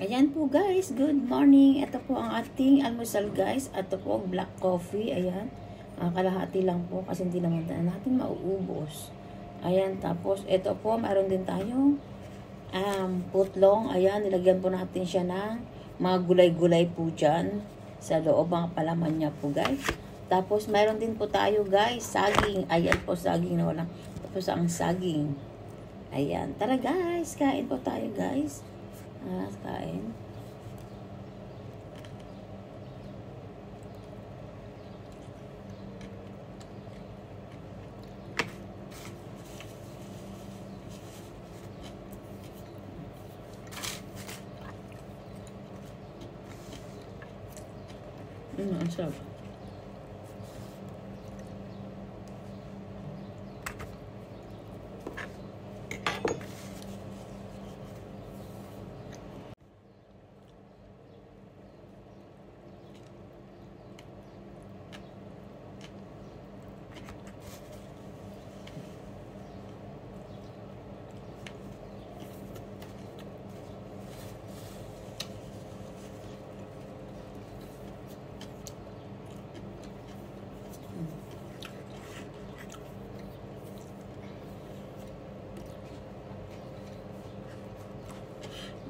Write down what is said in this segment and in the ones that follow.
Ayan po guys, good morning. Ito po ang ating almusal guys. Ito po, black coffee. Ayan, kalahati lang po kasi hindi naman natin mauubos. Ayan, tapos ito po, mayroon din tayong putlong. Ayan, nilagyan po natin siya ng mga gulay-gulay po dyan sa loob, mga palaman niya po guys. Tapos mayroon din po tayo guys, saging. Ayan po, saging na walang. Tapos ang saging. Ayan, tara guys, kain po tayo guys. Kain. Ang sarap.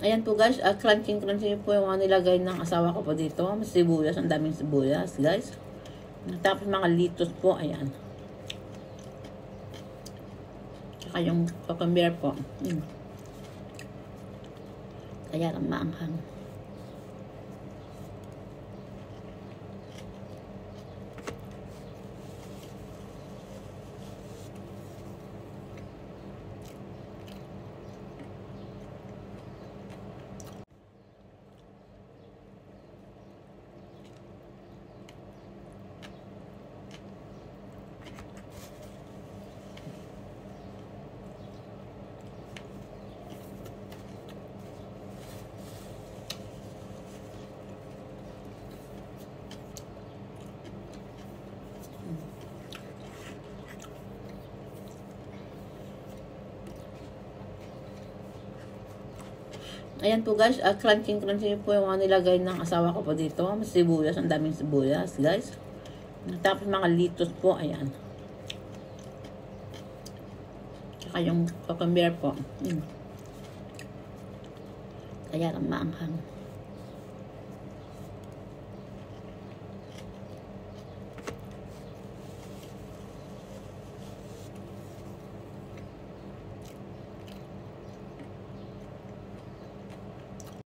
Ayan po guys, crunching po yung mga nilagay ng asawa ko po dito. Sibuyas, ang daming sibuyas guys. Tapos mga litos po, ayan. Tsaka yung cucumber po. Kaya lang maanghang. Ayan po guys, crunching po yung mga nilagay ng asawa ko po dito. Sibuyas, ang daming sibuyas guys. Tapos mga litos po, ayan. Tsaka yung cucumber po. Kaya lang maanghang.